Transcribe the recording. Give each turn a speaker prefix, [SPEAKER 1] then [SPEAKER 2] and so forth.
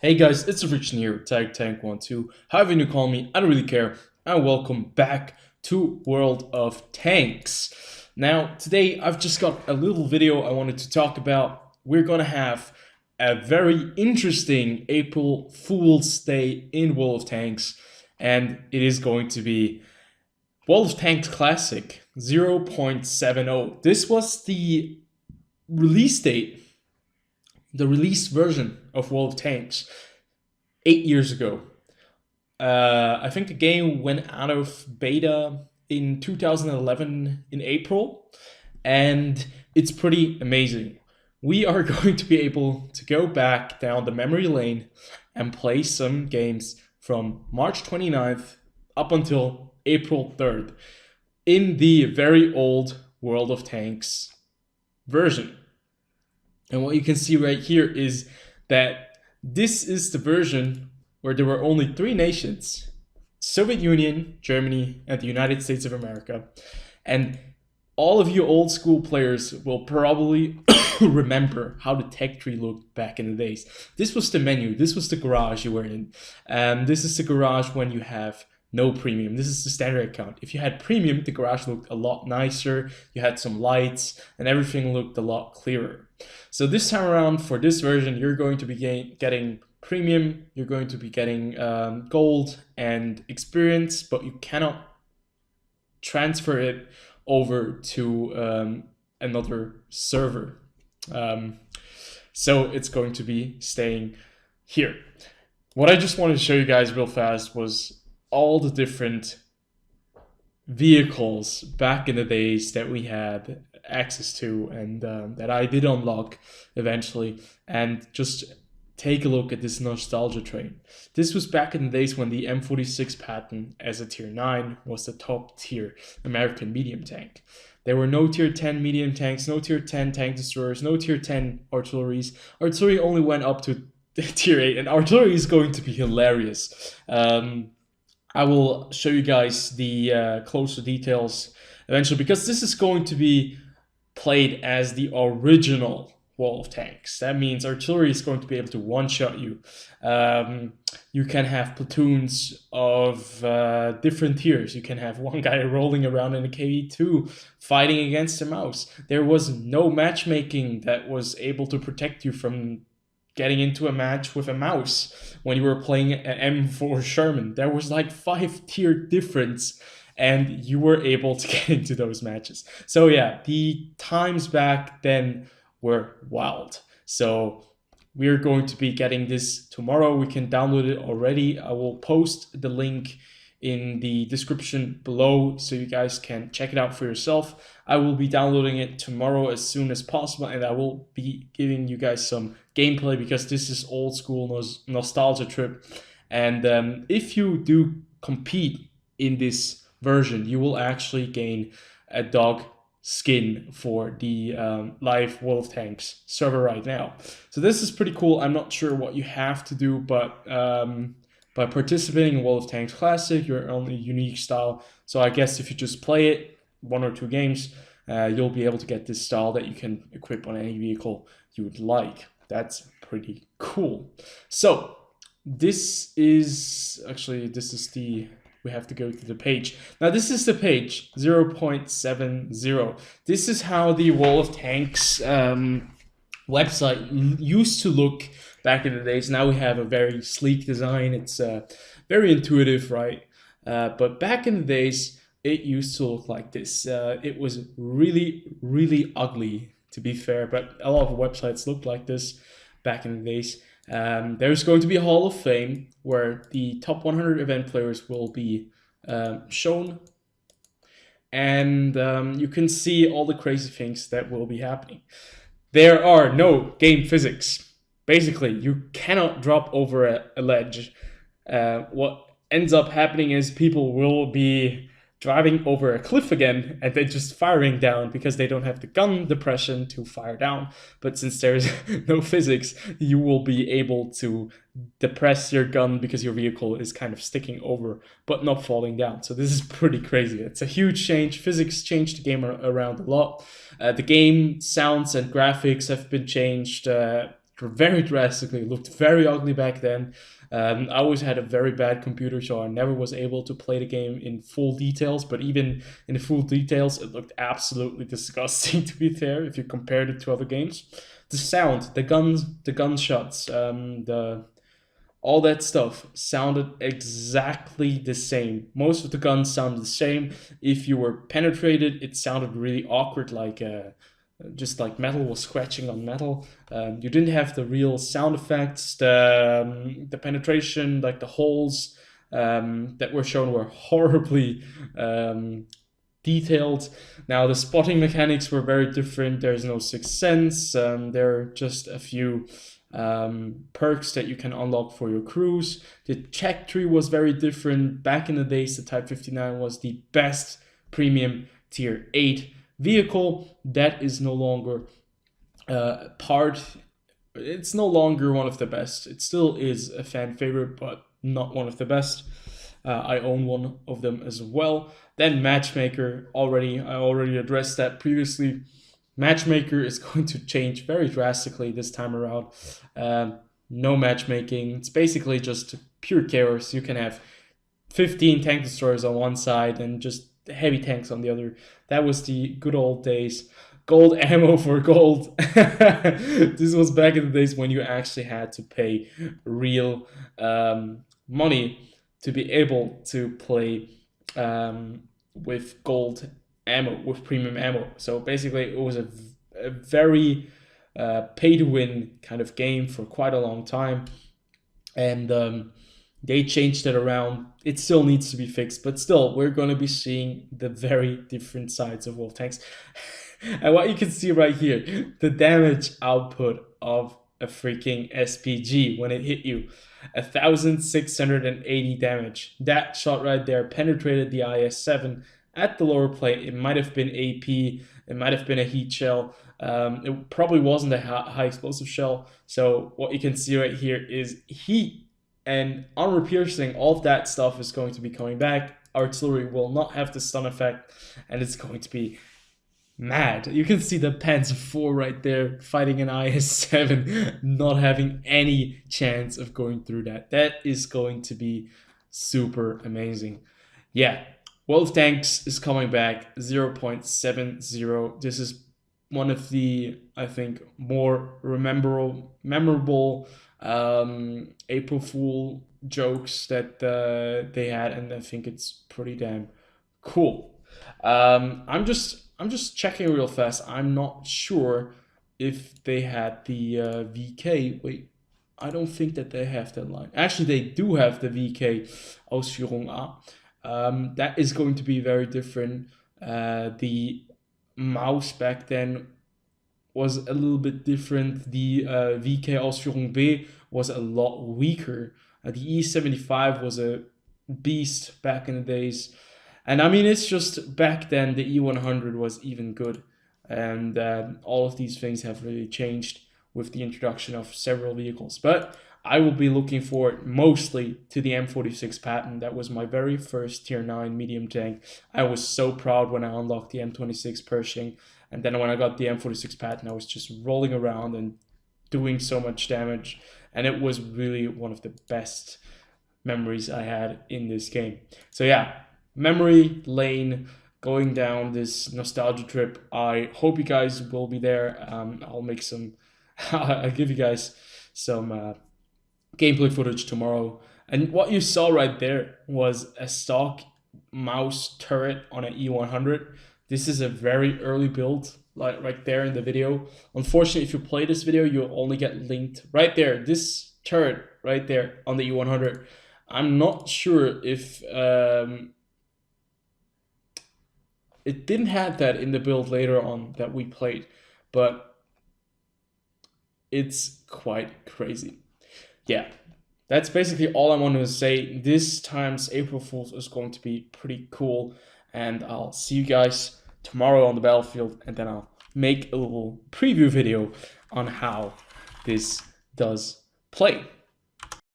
[SPEAKER 1] Hey guys, it's TheFrXion here, Tag Tank 12. However you call me, I don't really care. And welcome back to World of Tanks. Now, today I've just got a little video I wanted to talk about. We're gonna have a very interesting April Fool's Day in World of Tanks, and it is going to be World of Tanks Classic 0.70. This was the release date, the release version of World of Tanks 8 years ago. I think the game went out of beta in 2011 in April, and it's pretty amazing. We are going to be able to go back down the memory lane and play some games from March 29th up until April 3rd in the very old World of Tanks version. And what you can see right here is that this is the version where there were only three nations: Soviet Union, Germany, and the United States of America. And all of you old school players will probably remember how the tech tree looked back in the days. This was the menu, this was the garage you were in. This is the garage when you have no premium. This is the standard account. If you had premium, the garage looked a lot nicer. You had some lights and everything looked a lot clearer. So this time around, for this version, you're going to be getting premium, you're going to be getting gold and experience, but you cannot transfer it over to another server. So it's going to be staying here. What I just wanted to show you guys real fast was all the different vehicles back in the days that we had access to and that I did unlock eventually, and just take a look at this nostalgia train. This was back in the days when the M46 Patton as a tier 9 was the top tier American medium tank. There were no tier 10 medium tanks, no tier 10 tank destroyers, no tier 10 artilleries. Artillery only went up to tier 8, and artillery is going to be hilarious. I will show you guys the closer details eventually, because this is going to be played as the original Wall of Tanks. That means artillery is going to be able to one-shot you. You can have platoons of different tiers. You can have one guy rolling around in a KV-2 fighting against a mouse. There was no matchmaking that was able to protect you from getting into a match with a mouse when you were playing an M4 Sherman. There was like 5-tier difference, and you were able to get into those matches. So yeah, the times back then were wild. So we're going to be getting this tomorrow. We can download it already. I will post the link in the description below so you guys can check it out for yourself. I will be downloading it tomorrow as soon as possible, and I will be giving you guys some gameplay because this is old school nostalgia trip. And if you do compete in this version, you will actually gain a dog skin for the live World of Tanks server right now. So this is pretty cool. I'm not sure what you have to do, but by participating in World of Tanks Classic, you're on a unique style. So I guess if you just play it 1 or 2 games, you'll be able to get this style that you can equip on any vehicle you would like. That's pretty cool. So this is the, we have to go to the page. Now this is the page 0.70. This is how the World of Tanks website used to look back in the days. Now we have a very sleek design. It's very intuitive, right? But back in the days, it used to look like this. It was really, really ugly, to be fair, but a lot of websites looked like this back in the days. There's going to be a Hall of Fame where the top 100 event players will be shown, and you can see all the crazy things that will be happening. There are no game physics. Basically, you cannot drop over a ledge. What ends up happening is people will be driving over a cliff again and then just firing down because they don't have the gun depression to fire down. But since there's no physics, you will be able to depress your gun because your vehicle is kind of sticking over but not falling down. So this is pretty crazy. It's a huge change. Physics changed the game around a lot. The game sounds and graphics have been changed very drastically. It looked very ugly back then. I always had a very bad computer, so I never was able to play the game in full details. But even in the full details, it looked absolutely disgusting, to be fair, if you compared it to other games. The sound, the gunshots, all that stuff sounded exactly the same. Most of the guns sounded the same. If you were penetrated, it sounded really awkward, like just like metal was scratching on metal. You didn't have the real sound effects. The penetration, like the holes that were shown, were horribly detailed. Now the spotting mechanics were very different. There's no sixth sense. There are just a few perks that you can unlock for your crews. The check tree was very different. Back in the days, the Type 59 was the best premium tier 8 vehicle. That is no longer it's no longer one of the best. It still is a fan favorite, but not one of the best. I own one of them as well. Then Matchmaker, I already addressed that previously. Matchmaker is going to change very drastically this time around. No matchmaking. It's basically just pure chaos. You can have 15 tank destroyers on one side and just heavy tanks on the other. That was the good old days. Gold ammo for gold. This was back in the days when you actually had to pay real money to be able to play with gold ammo, with premium ammo. So basically it was a very pay to win kind of game for quite a long time, and they changed it around. It still needs to be fixed, but still we're going to be seeing the very different sides of Wolf tanks. And what you can see right here, the damage output of a freaking SPG when it hit you, 1,680 damage. That shot right there penetrated the IS-7 at the lower plate. It might have been AP, it might have been a heat shell. It probably wasn't a high explosive shell. So what you can see right here is heat and armor piercing. All of that stuff is going to be coming back. Artillery will not have the stun effect, and it's going to be mad. You can see the Panzer IV right there fighting an IS-7, not having any chance of going through that. That is going to be super amazing. Yeah, Wolf Tanks is coming back, 0.70. This is one of the, I think, more memorable April Fool jokes that they had, and I think it's pretty damn cool. I'm just checking real fast. I'm not sure if they had the VK. Wait, I don't think that they have that line. Actually, they do have the VK Ausführung A. That is going to be very different. The mouse back then was a little bit different. The VK Ausführung B was a lot weaker. The E75 was a beast back in the days. And I mean, it's just back then the E100 was even good. And all of these things have really changed with the introduction of several vehicles. But I will be looking forward mostly to the M46 Patton. That was my very first tier 9 medium tank. I was so proud when I unlocked the M26 Pershing. And then when I got the M46 Patton, I was just rolling around and doing so much damage. And it was really one of the best memories I had in this game. So yeah, memory lane, going down this nostalgia trip. I hope you guys will be there. I'll make some, I'll give you guys some gameplay footage tomorrow. And what you saw right there was a stock mouse turret on an E100. This is a very early build, like right there in the video. Unfortunately, if you play this video, you'll only get linked right there. This turret right there on the E100. I'm not sure if it didn't have that in the build later on that we played, but it's quite crazy. Yeah, that's basically all I wanted to say. This time's April Fool's is going to be pretty cool, and I'll see you guys tomorrow on the battlefield, and then I'll make a little preview video on how this does play.